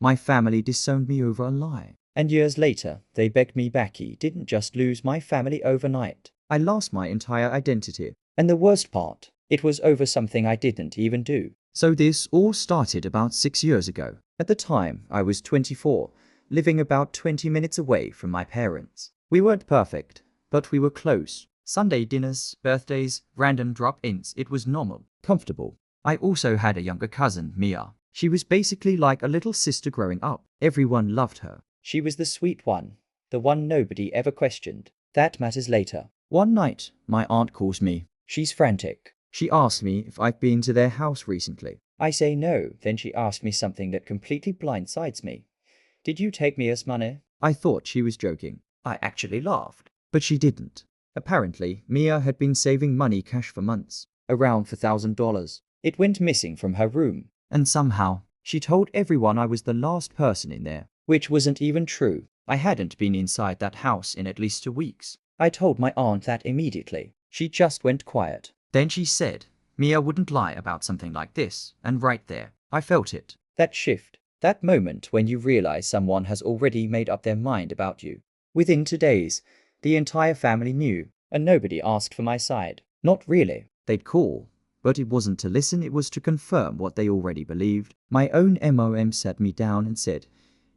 My family disowned me over a lie. And years later, they begged me back. He didn't just lose my family overnight. I lost my entire identity. And the worst part, it was over something I didn't even do. So this all started about 6 years ago. At the time, I was 24, living about 20 minutes away from my parents. We weren't perfect, but we were close. Sunday dinners, birthdays, random drop-ins, it was normal, comfortable. I also had a younger cousin, Mia. She was basically like a little sister growing up. Everyone loved her. She was the sweet one, the one nobody ever questioned. That matters later. One night, my aunt calls me. She's frantic. She asked me if I've been to their house recently. I say no, then she asked me something that completely blindsides me. Did you take Mia's money? I thought she was joking. I actually laughed. But she didn't. Apparently, Mia had been saving money cash for months, around $4,000. It went missing from her room. And somehow, she told everyone I was the last person in there. Which wasn't even true. I hadn't been inside that house in at least 2 weeks. I told my aunt that immediately. She just went quiet. Then she said, Mia wouldn't lie about something like this, and right there, I felt it. That shift, that moment when you realize someone has already made up their mind about you. Within 2 days, the entire family knew, and nobody asked for my side. Not really. They'd call, but it wasn't to listen, it was to confirm what they already believed. My own MOM sat me down and said,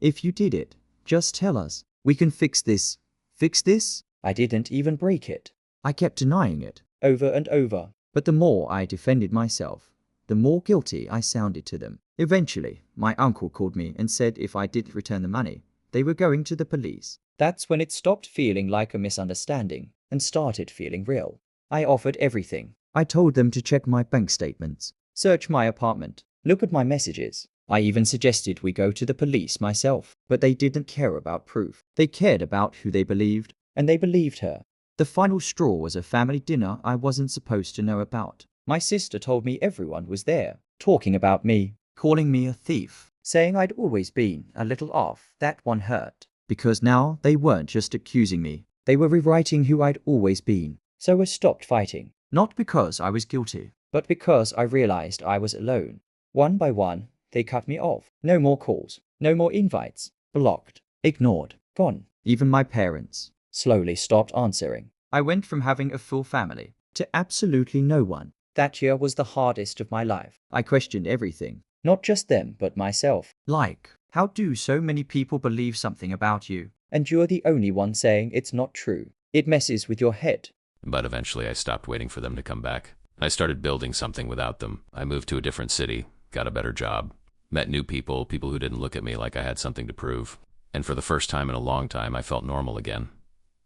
if you did it, just tell us. We can fix this. Fix this? I didn't even break it. I kept denying it. Over and over. But the more I defended myself, the more guilty I sounded to them. Eventually, my uncle called me and said if I didn't return the money, they were going to the police. That's when it stopped feeling like a misunderstanding and started feeling real. I offered everything. I told them to check my bank statements, search my apartment, look at my messages. I even suggested we go to the police myself. But they didn't care about proof. They cared about who they believed. And they believed her. The final straw was a family dinner I wasn't supposed to know about. My sister told me everyone was there, talking about me, calling me a thief, saying I'd always been a little off. That one hurt. Because now they weren't just accusing me. They were rewriting who I'd always been. So I stopped fighting. Not because I was guilty, but because I realized I was alone. One by one, they cut me off. No more calls. No more invites. Blocked. Ignored. Gone. Even my parents slowly stopped answering. I went from having a full family to absolutely no one. That year was the hardest of my life. I questioned everything. Not just them, but myself. Like, how do so many people believe something about you? And you're the only one saying it's not true. It messes with your head. But eventually I stopped waiting for them to come back. I started building something without them. I moved to a different city, got a better job, met new people who didn't look at me like I had something to prove. And for the first time in a long time, I felt normal again.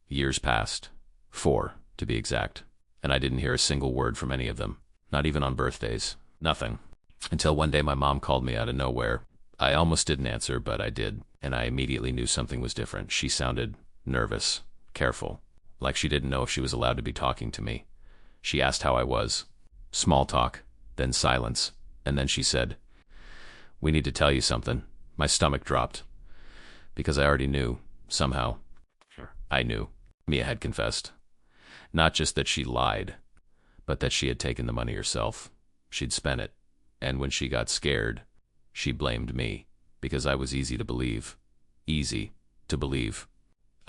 Years passed. 4, to be exact. And I didn't hear a single word from any of them. Not even on birthdays. Nothing. Until one day my mom called me out of nowhere. I almost didn't answer, but I did. And I immediately knew something was different. She sounded nervous, careful, like she didn't know if she was allowed to be talking to me. She asked how I was. Small talk, then silence. And then she said, "We need to tell you something." My stomach dropped. Because I already knew, somehow. I knew. Mia had confessed. Not just that she lied, but that she had taken the money herself. She'd spent it. And when she got scared, she blamed me. Because I was easy to believe. Easy to believe.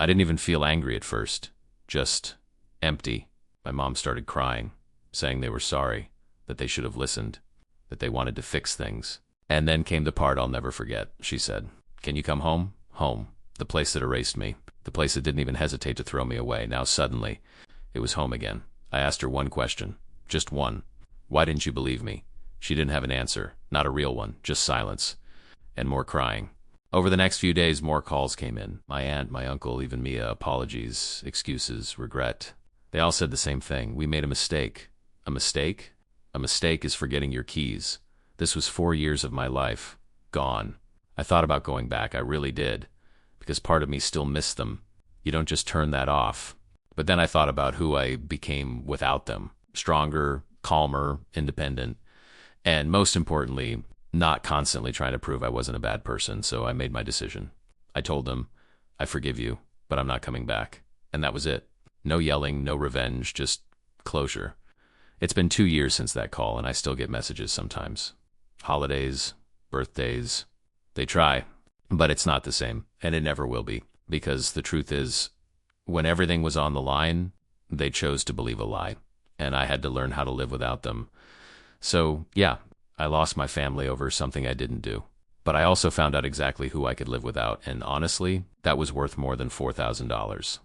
I didn't even feel angry at first. Just empty. My mom started crying, saying they were sorry, that they should have listened, that they wanted to fix things. And then came the part I'll never forget. She said, "Can you come home?" Home. The place that erased me. The place that didn't even hesitate to throw me away. Now suddenly, it was home again. I asked her one question. Just one. Why didn't you believe me? She didn't have an answer. Not a real one. Just silence. And more crying. Over the next few days, more calls came in. My aunt, my uncle, even Mia, apologies, excuses, regret. They all said the same thing. We made a mistake. A mistake? A mistake is forgetting your keys. This was 4 years of my life. Gone. I thought about going back. I really did. Because part of me still missed them. You don't just turn that off. But then I thought about who I became without them. Stronger, calmer, independent. And most importantly, not constantly trying to prove I wasn't a bad person. So I made my decision. I told them, "I forgive you, but I'm not coming back." And that was it. No yelling, no revenge, just closure. It's been 2 years since that call, and I still get messages sometimes. Holidays, birthdays. They try. But it's not the same, and it never will be, because the truth is, when everything was on the line, they chose to believe a lie, and I had to learn how to live without them. So, yeah, I lost my family over something I didn't do. But I also found out exactly who I could live without, and honestly, that was worth more than $4,000.